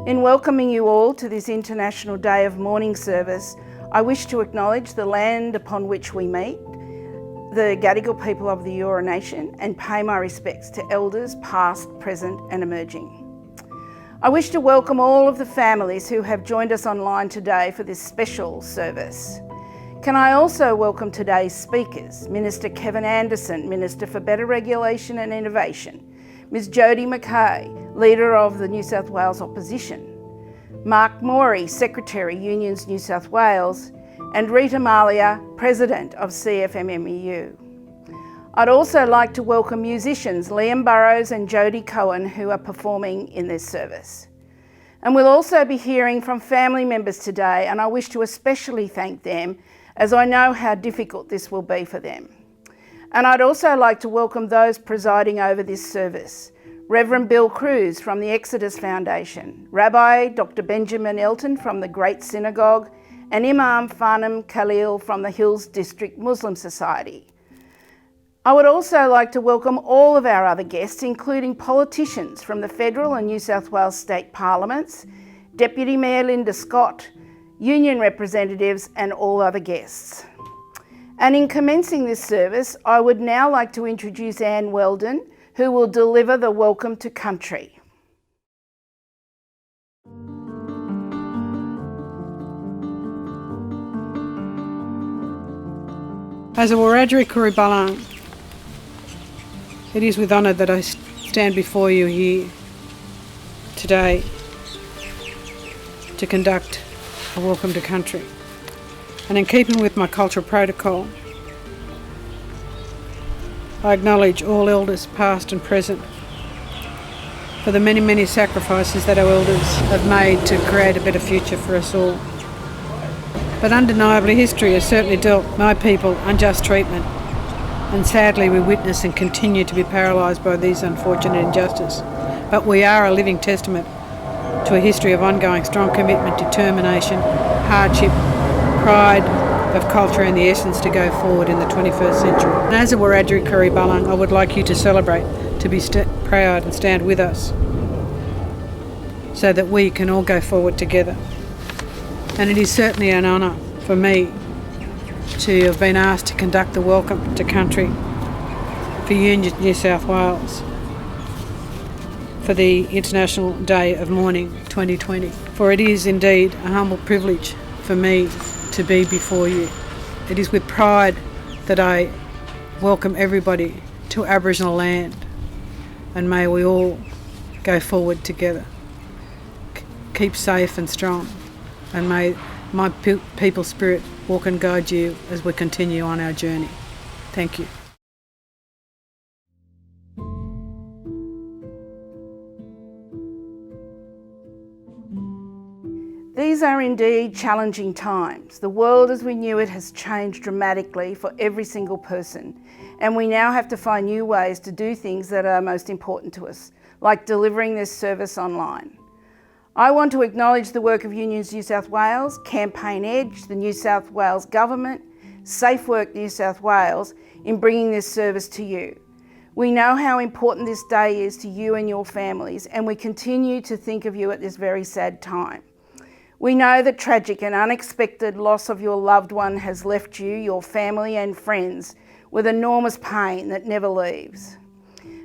In welcoming you all to this International Day of Mourning service, I wish to acknowledge the land upon which we meet, the Gadigal people of the Eora Nation, and pay my respects to elders past, present and emerging. I wish to welcome all of the families who have joined us online today for this special service. Can I also welcome today's speakers, Minister Kevin Anderson, Minister for Better Regulation and Innovation, Ms Jodie McKay, Leader of the New South Wales Opposition, Mark Morey, Secretary, Unions New South Wales, and Rita Malia, President of CFMMEU. I'd also like to welcome musicians Liam Burrows and Jodie Cohen, who are performing in this service. And we'll also be hearing from family members today, and I wish to especially thank them, as I know how difficult this will be for them. And I'd also like to welcome those presiding over this service. Reverend Bill Cruz from the Exodus Foundation, Rabbi Dr. Benjamin Elton from the Great Synagogue, and Imam Farnham Khalil from the Hills District Muslim Society. I would also like to welcome all of our other guests, including politicians from the Federal and New South Wales State Parliaments, Deputy Mayor Linda Scott, union representatives and all other guests. And in commencing this service, I would now like to introduce Anne Weldon, who will deliver the Welcome to Country. As a Wiradjuri Kuribalang, it is with honour that I stand before you here today to conduct a Welcome to Country. And in keeping with my cultural protocol, I acknowledge all elders past and present for the many, many sacrifices that our elders have made to create a better future for us all. But undeniably, history has certainly dealt my people unjust treatment, and sadly we witness and continue to be paralysed by these unfortunate injustices. But we are a living testament to a history of ongoing strong commitment, determination, hardship, pride of culture and the essence to go forward in the 21st century. And as a Wiradjuri Kuribalang, I would like you to celebrate, to be proud and stand with us so that we can all go forward together. And it is certainly an honour for me to have been asked to conduct the Welcome to Country for Unions New South Wales for the International Day of Mourning 2020. For it is indeed a humble privilege for me to be before you. It is with pride that I welcome everybody to Aboriginal land, and may we all go forward together. Keep safe and strong, and may my people spirit walk and guide you as we continue on our journey. Thank you. These are indeed challenging times. The world as we knew it has changed dramatically for every single person, and we now have to find new ways to do things that are most important to us, like delivering this service online. I want to acknowledge the work of Unions New South Wales, Campaign Edge, the New South Wales Government, Safe Work New South Wales in bringing this service to you. We know how important this day is to you and your families, and we continue to think of you at this very sad time. We know the tragic and unexpected loss of your loved one has left you, your family and friends with enormous pain that never leaves.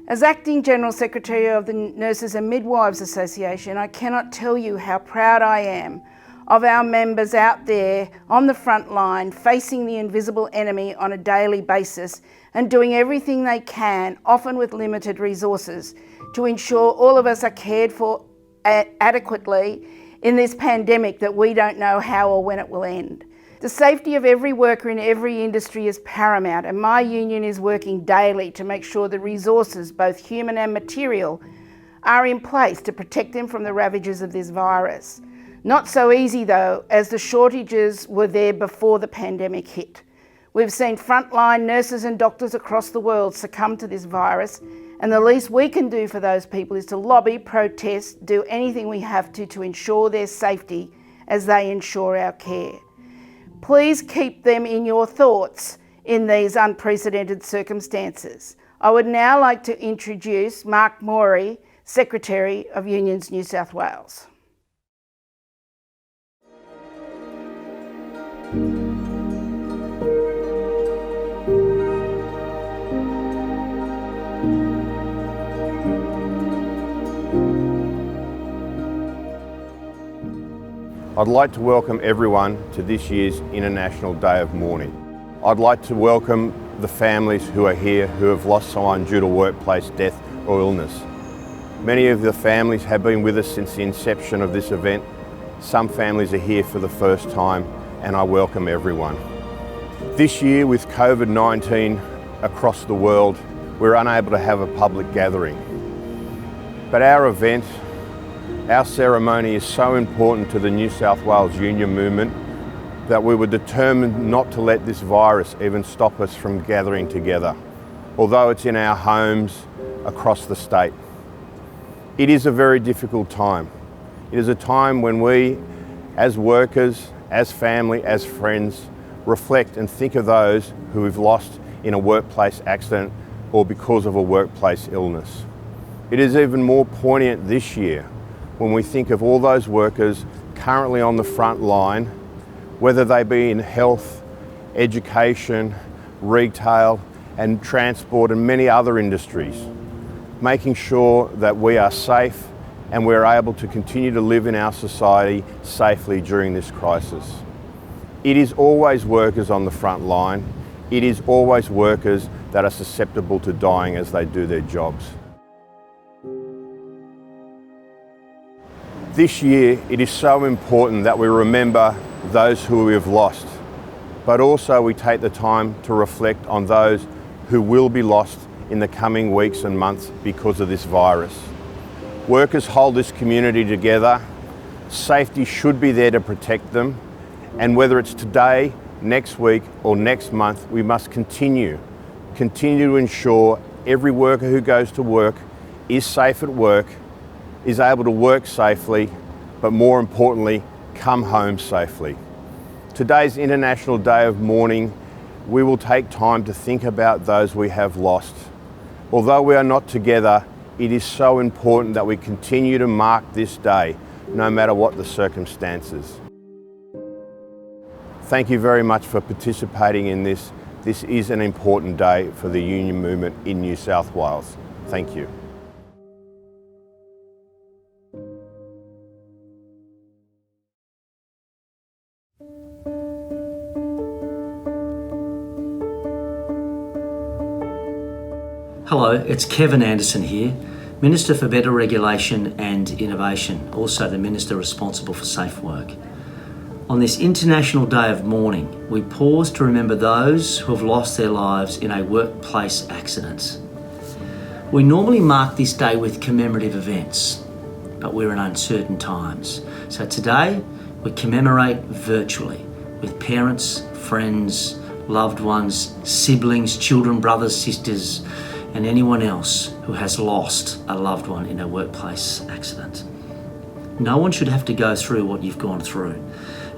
As Acting General Secretary of the Nurses and Midwives Association, I cannot tell you how proud I am of our members out there on the front line, facing the invisible enemy on a daily basis and doing everything they can, often with limited resources, to ensure all of us are cared for adequately in this pandemic that we don't know how or when it will end. The safety of every worker in every industry is paramount, and my union is working daily to make sure the resources, both human and material, are in place to protect them from the ravages of this virus. Not so easy though, as the shortages were there before the pandemic hit. We've seen frontline nurses and doctors across the world succumb to this virus, and the least we can do for those people is to lobby, protest, do anything we have to ensure their safety as they ensure our care. Please keep them in your thoughts in these unprecedented circumstances. I would now like to introduce Mark Morey, Secretary of Unions New South Wales. I'd like to welcome everyone to this year's International Day of Mourning. I'd like to welcome the families who are here who have lost someone due to workplace death or illness. Many of the families have been with us since the inception of this event. Some families are here for the first time, and I welcome everyone. This year, with COVID-19 across the world, we're unable to have a public gathering. But our event, our ceremony is so important to the New South Wales Union movement that we were determined not to let this virus even stop us from gathering together, although it's in our homes across the state. It is a very difficult time. It is a time when we, as workers, as family, as friends, reflect and think of those who we've lost in a workplace accident or because of a workplace illness. It is even more poignant this year when we think of all those workers currently on the front line, whether they be in health, education, retail and transport and many other industries, making sure that we are safe and we're able to continue to live in our society safely during this crisis. It is always workers on the front line. It is always workers that are susceptible to dying as they do their jobs. This year, it is so important that we remember those who we have lost, but also we take the time to reflect on those who will be lost in the coming weeks and months because of this virus. Workers hold this community together. Safety should be there to protect them, and whether it's today, next week or next month, we must continue to ensure every worker who goes to work is safe at work, is able to work safely, but more importantly, come home safely. Today's International Day of Mourning, we will take time to think about those we have lost. Although we are not together, it is so important that we continue to mark this day, no matter what the circumstances. Thank you very much for participating in this. This is an important day for the union movement in New South Wales. Thank you. Hello, it's Kevin Anderson here, Minister for Better Regulation and Innovation, also the Minister responsible for safe work. On this International Day of Mourning, we pause to remember those who have lost their lives in a workplace accident. We normally mark this day with commemorative events, but we're in uncertain times. So today, we commemorate virtually with parents, friends, loved ones, siblings, children, brothers, sisters, and anyone else who has lost a loved one in a workplace accident. No one should have to go through what you've gone through.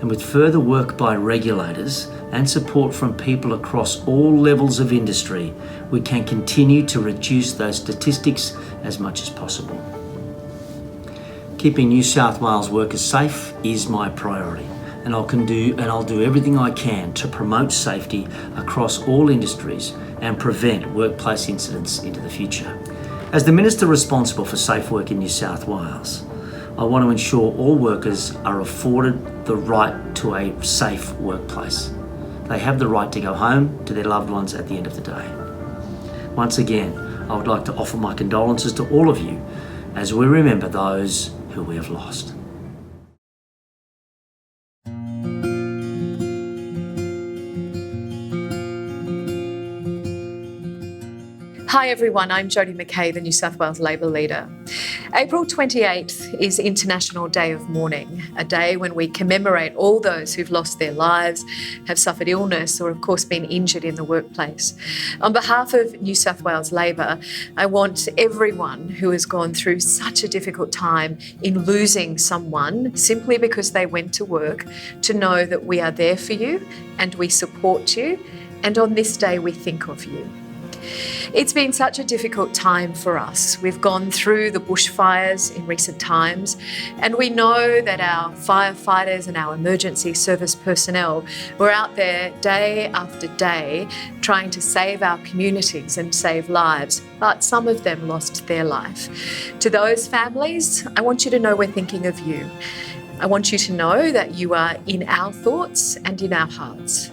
And with further work by regulators and support from people across all levels of industry, we can continue to reduce those statistics as much as possible. Keeping New South Wales workers safe is my priority, and I'll do everything I can to promote safety across all industries and prevent workplace incidents into the future. As the Minister responsible for safe work in New South Wales, I want to ensure all workers are afforded the right to a safe workplace. They have the right to go home to their loved ones at the end of the day. Once again, I would like to offer my condolences to all of you as we remember those who we have lost. Hi everyone, I'm Jodie McKay, the New South Wales Labor leader. April 28th is International Day of Mourning, a day when we commemorate all those who've lost their lives, have suffered illness or of course been injured in the workplace. On behalf of New South Wales Labor, I want everyone who has gone through such a difficult time in losing someone simply because they went to work to know that we are there for you and we support you, and on this day we think of you. It's been such a difficult time for us. We've gone through the bushfires in recent times, and we know that our firefighters and our emergency service personnel were out there day after day trying to save our communities and save lives, but some of them lost their life. To those families, I want you to know we're thinking of you. I want you to know that you are in our thoughts and in our hearts.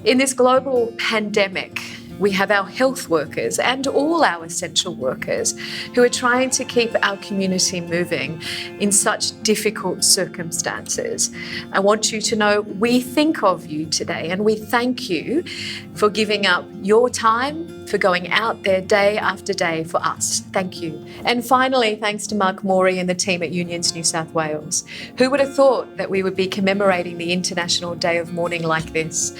In this global pandemic, we have our health workers and all our essential workers who are trying to keep our community moving in such difficult circumstances. I want you to know we think of you today and we thank you for giving up your time, for going out there day after day for us. Thank you. And finally, thanks to Mark Morey and the team at Unions New South Wales. Who would have thought that we would be commemorating the International Day of Mourning like this?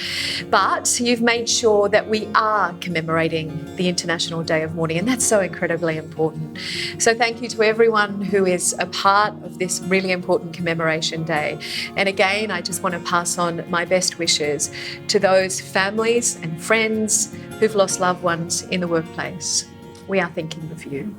But you've made sure that we are commemorating the International Day of Mourning, and that's so incredibly important. So thank you to everyone who is a part of this really important commemoration day. And again, I just want to pass on my best wishes to those families and friends who've lost loved ones in the workplace. We are thinking of you.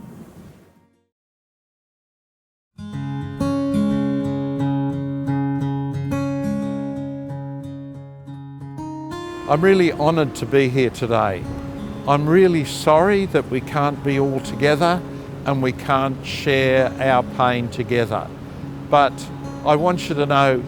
I'm really honoured to be here today. I'm really sorry that we can't be all together and we can't share our pain together. But I want you to know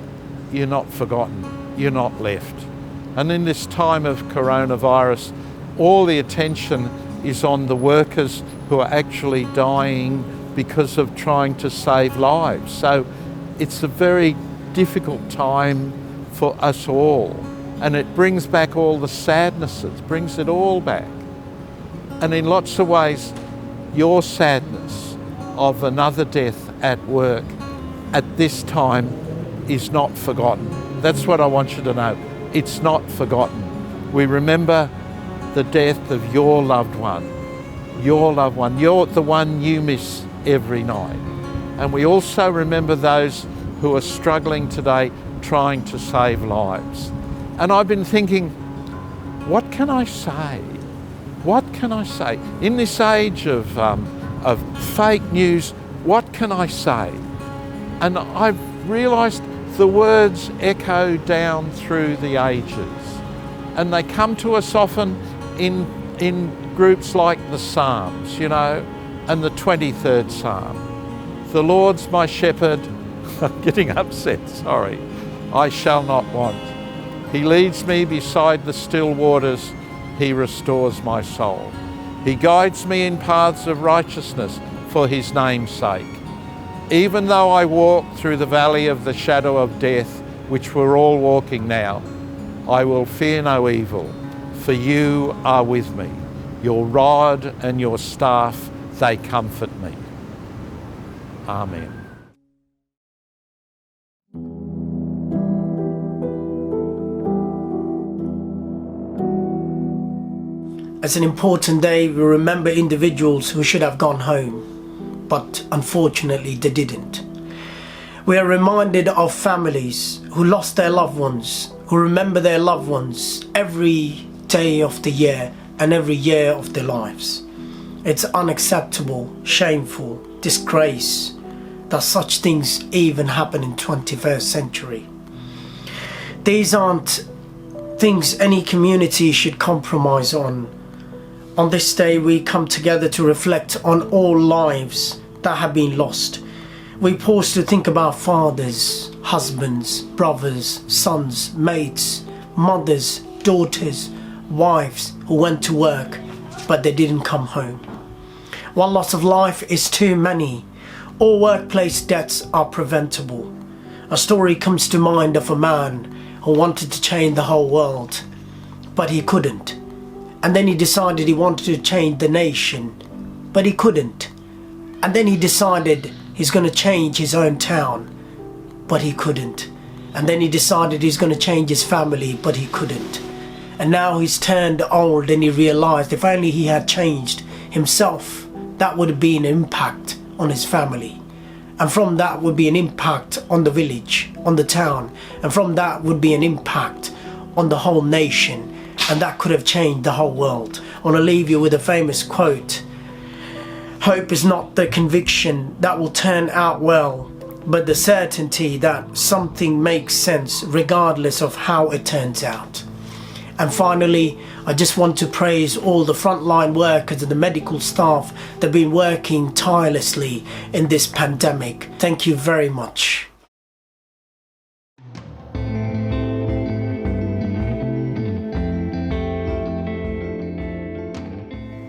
you're not forgotten, you're not left. And in this time of coronavirus, all the attention is on the workers who are actually dying because of trying to save lives. So it's a very difficult time for us all. And it brings back all the sadnesses, brings it all back. And in lots of ways, your sadness of another death at work at this time is not forgotten. That's what I want you to know. It's not forgotten. We remember the death of your loved one. Your loved one. You're the one you miss every night. And we also remember those who are struggling today trying to save lives. And I've been thinking, what can I say? What can I say? In this age of fake news, what can I say? And I've realised the words echo down through the ages. And they come to us often in groups like the Psalms, you know, and the 23rd Psalm. The Lord's my shepherd, I'm getting upset, sorry, I shall not want. He leads me beside the still waters, he restores my soul. He guides me in paths of righteousness for his name's sake. Even though I walk through the valley of the shadow of death, which we're all walking now, I will fear no evil, for you are with me. Your rod and your staff, they comfort me. Amen. As an important day, we remember individuals who should have gone home, but unfortunately they didn't. We are reminded of families who lost their loved ones, who remember their loved ones every day of the year and every year of their lives. It's unacceptable, shameful, disgrace that such things even happen in 21st century. These aren't things any community should compromise on. On this day, we come together to reflect on all lives that have been lost. We pause to think about fathers, husbands, brothers, sons, mates, mothers, daughters, wives who went to work, but they didn't come home. One loss of life is too many. All workplace deaths are preventable. A story comes to mind of a man who wanted to change the whole world, but he couldn't. And then he decided he wanted to change the nation, but he couldn't. And then he decided he's going to change his own town, but he couldn't. And then he decided he's going to change his family, but he couldn't. And now he's turned old and he realized if only he had changed himself, that would have been an impact on his family. And from that would be an impact on the village, on the town. And from that would be an impact on the whole nation. And that could have changed the whole world. I want to leave you with a famous quote. Hope is not the conviction that will turn out well, but the certainty that something makes sense regardless of how it turns out. And finally, I just want to praise all the frontline workers and the medical staff that have been working tirelessly in this pandemic. Thank you very much.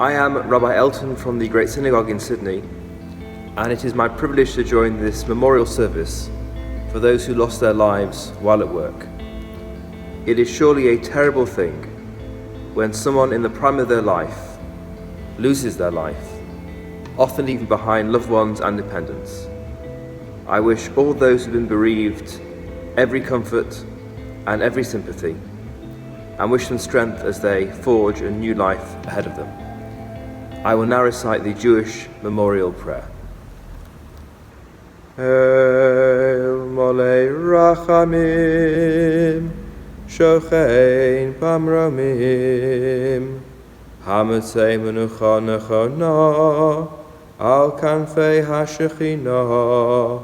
I am Rabbi Elton from the Great Synagogue in Sydney, and it is my privilege to join this memorial service for those who lost their lives while at work. It is surely a terrible thing when someone in the prime of their life loses their life, often leaving behind loved ones and dependents. I wish all those who've been bereaved every comfort and every sympathy, and wish them strength as they forge a new life ahead of them. I will now recite the Jewish memorial prayer. El molei rachamim, shochein pamromim, hametzei menucha nechona, al kanfei hashechina,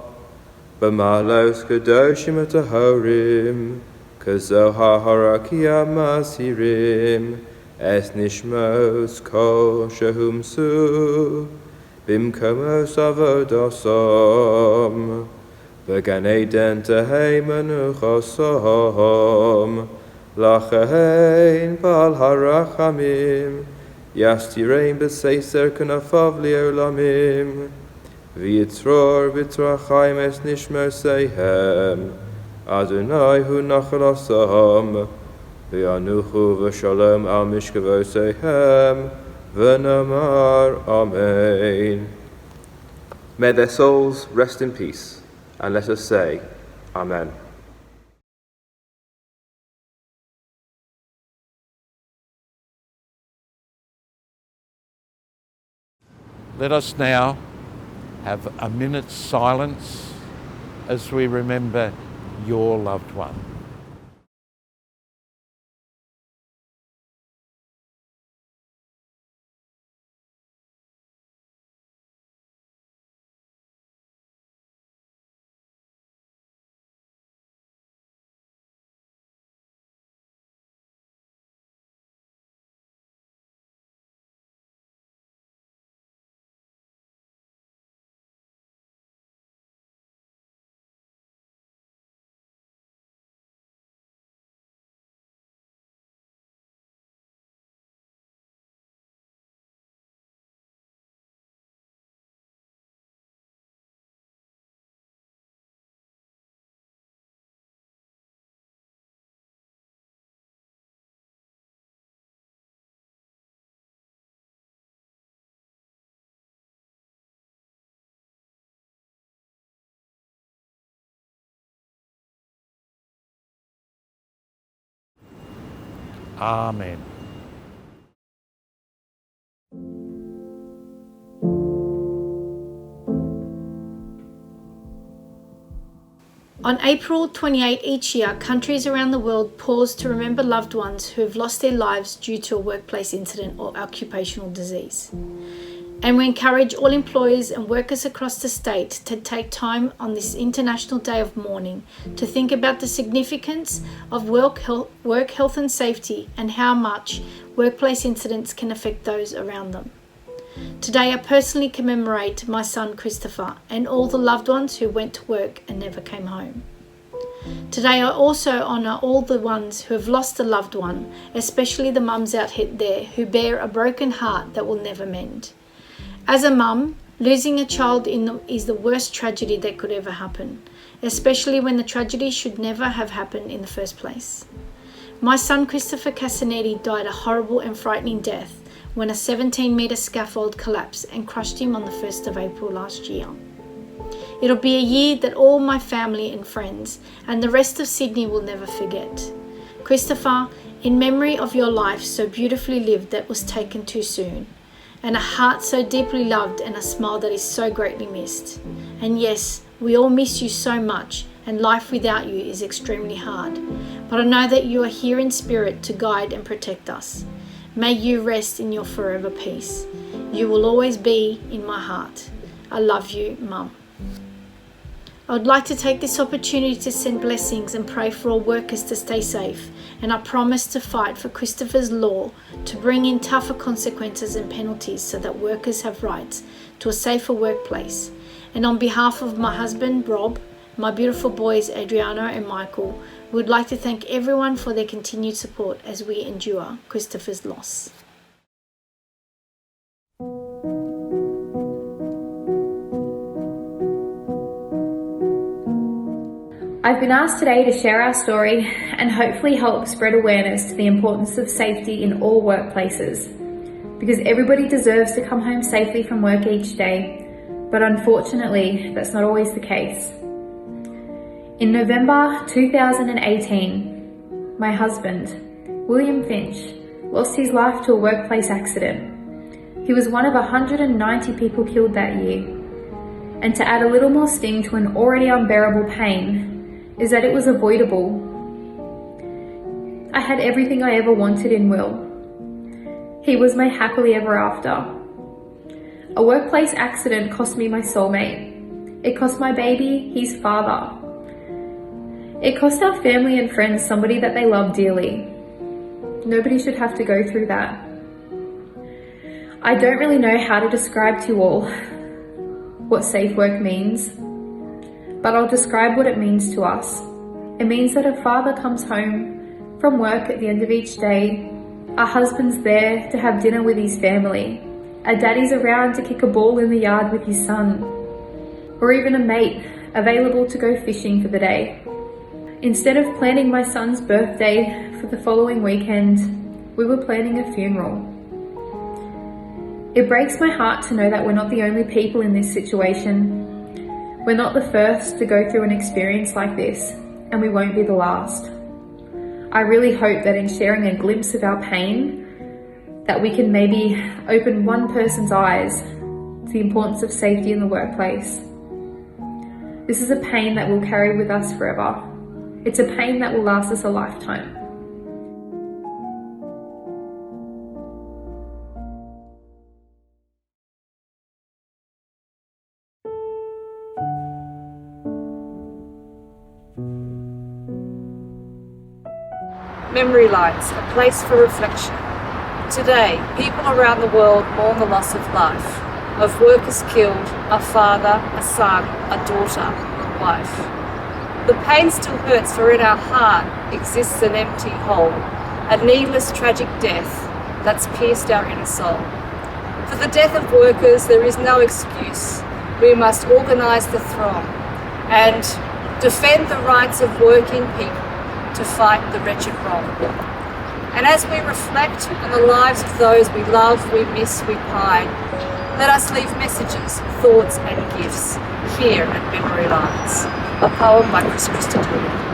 b'malos kedoshim utahorim, kazoha harakia masirim, es nishmos kol shehumsu, bimkomos avodosom, v'gan eden tehei menuchosom, lachein bal harachamim, yastirein b'seiser kanafav li'olamim, v'yitzror b'trachayim es nishmoseihem, Adonai hu nachalasom, v'yanuchu v'shalom al mishkavoseihem, v'namar Amen. May their souls rest in peace, and let us say, Amen. Let us now have a minute's silence as we remember your loved one. Amen. On April 28 each year, countries around the world pause to remember loved ones who have lost their lives due to a workplace incident or occupational disease. And we encourage all employers and workers across the state to take time on this International Day of Mourning to think about the significance of work health and safety and how much workplace incidents can affect those around them. Today I personally commemorate my son Christopher and all the loved ones who went to work and never came home. Today I also honour all the ones who have lost a loved one, especially the mums out there who bear a broken heart that will never mend. As a mum, losing a child is the worst tragedy that could ever happen, especially when the tragedy should never have happened in the first place. My son Christopher Casanetti died a horrible and frightening death when a 17-metre scaffold collapsed and crushed him on the 1st of April last year. It'll be a year that all my family and friends and the rest of Sydney will never forget. Christopher, in memory of your life so beautifully lived that was taken too soon, and a heart so deeply loved and a smile that is so greatly missed. And yes, we all miss you so much, and life without you is extremely hard. But I know that you are here in spirit to guide and protect us. May you rest in your forever peace. You will always be in my heart. I love you, Mum. I would like to take this opportunity to send blessings and pray for all workers to stay safe, and I promise to fight for Christopher's law to bring in tougher consequences and penalties so that workers have rights to a safer workplace. And on behalf of my husband, Rob, my beautiful boys, Adriano and Michael, we would like to thank everyone for their continued support as we endure Christopher's loss. I've been asked today to share our story and hopefully help spread awareness to the importance of safety in all workplaces, because everybody deserves to come home safely from work each day, but unfortunately that's not always the case. In November 2018, my husband, William Finch, lost his life to a workplace accident. He was one of 190 people killed that year. And to add a little more sting to an already unbearable pain is that it was avoidable. I had everything I ever wanted in Will. He was my happily ever after. A workplace accident cost me my soulmate. It cost my baby his father. It cost our family and friends somebody that they love dearly. Nobody should have to go through that. I don't really know how to describe to you all what safe work means, but I'll describe what it means to us. It means that a father comes home from work at the end of each day, a husband's there to have dinner with his family, a daddy's around to kick a ball in the yard with his son, or even a mate available to go fishing for the day. Instead of planning my son's birthday for the following weekend, we were planning a funeral. It breaks my heart to know that we're not the only people in this situation. We're not the first to go through an experience like this, and we won't be the last. I really hope that in sharing a glimpse of our pain, that we can maybe open one person's eyes to the importance of safety in the workplace. This is a pain that we'll carry with us forever. It's a pain that will last us a lifetime. Memory lights, a place for reflection. Today, people around the world mourn the loss of life, of workers killed, a father, a son, a daughter, a wife. The pain still hurts, for in our heart exists an empty hole, a needless tragic death that's pierced our inner soul. For the death of workers, there is no excuse. We must organise the throng and defend the rights of working people to fight the wretched wrong. And as we reflect on the lives of those we love, we miss, we pine, let us leave messages, thoughts and gifts here at Memory Lights, a poem by Chris Christopher.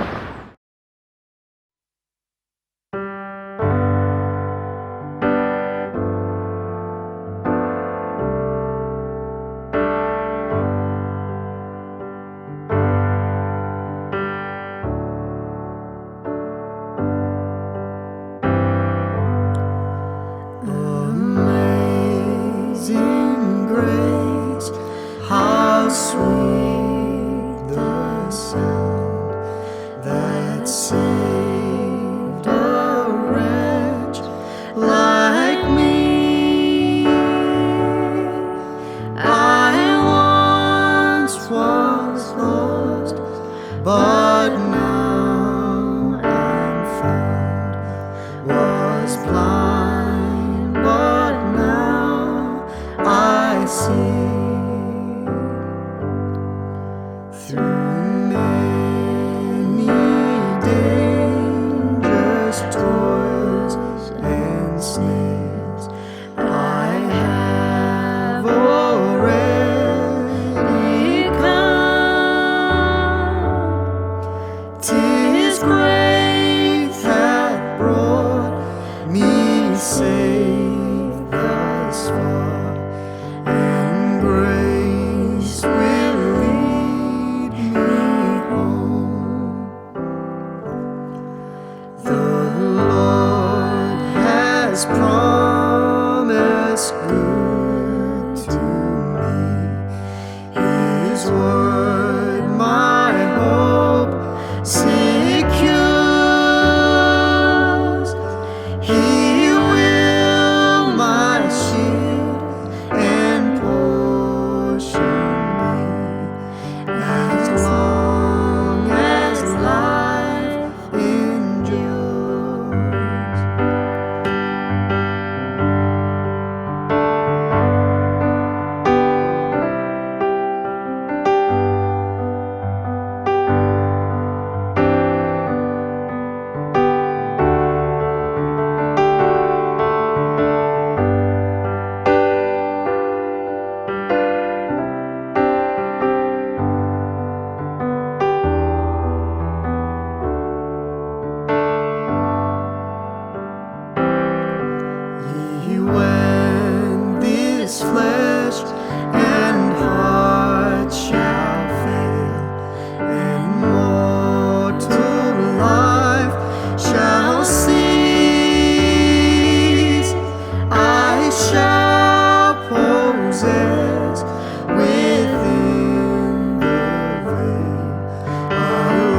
shall possess within the veil a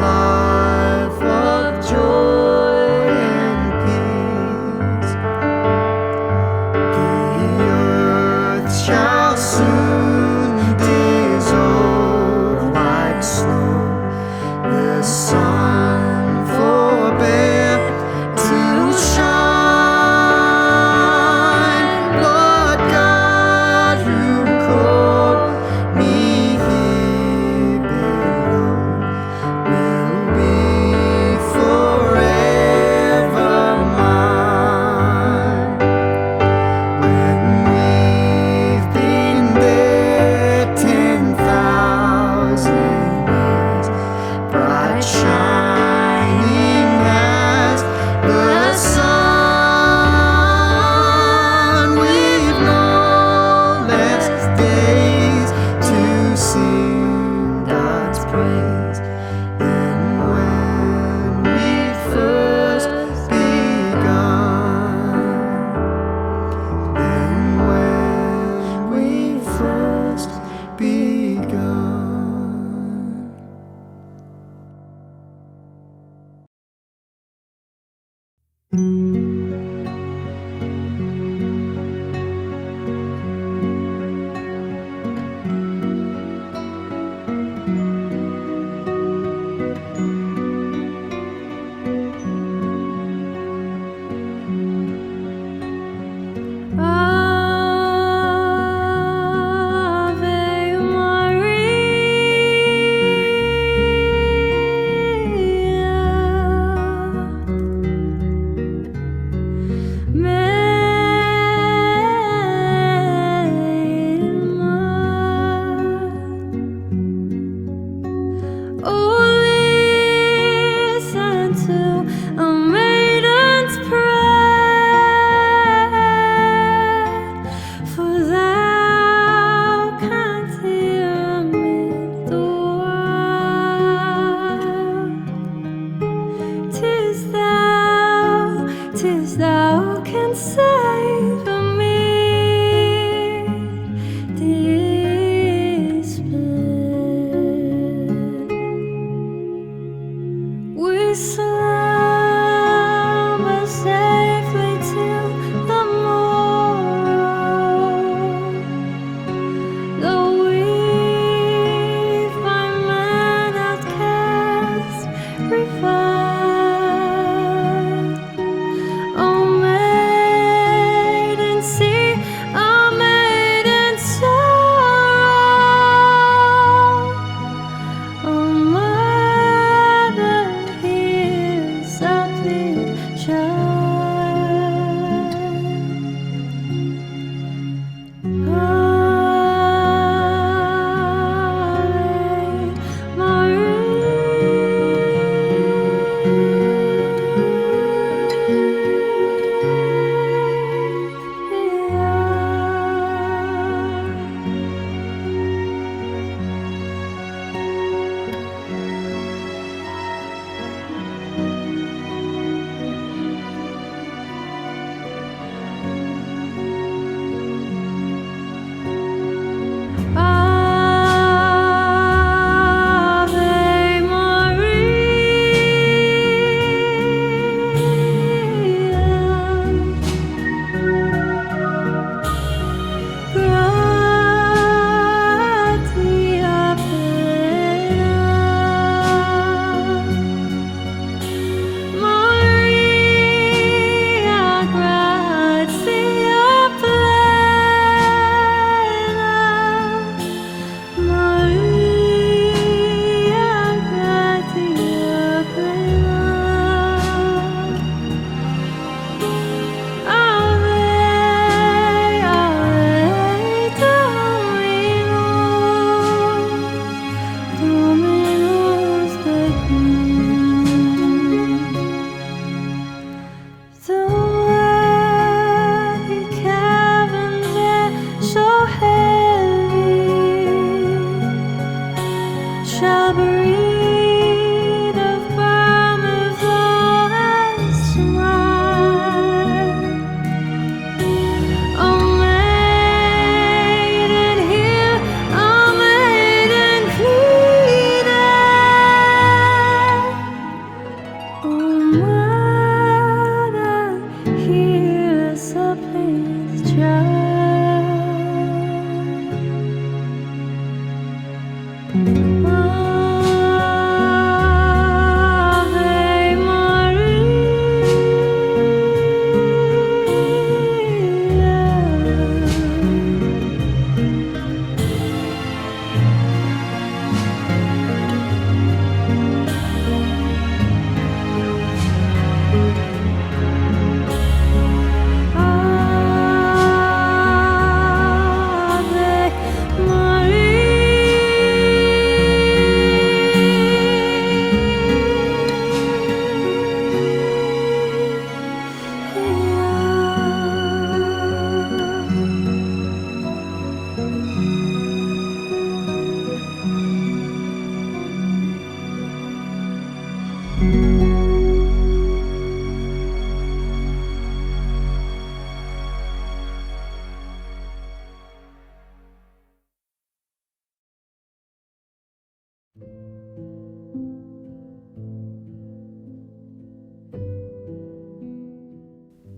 life of joy and peace. The earth shall soon dissolve like snow, the sun forbear to shine, but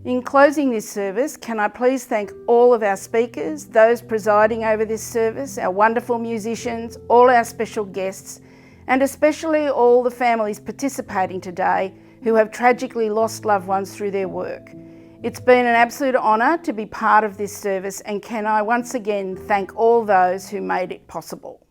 In closing this service, can I please thank all of our speakers, those presiding over this service, our wonderful musicians, all our special guests, and especially all the families participating today who have tragically lost loved ones through their work. It's been an absolute honour to be part of this service, and can I once again thank all those who made it possible.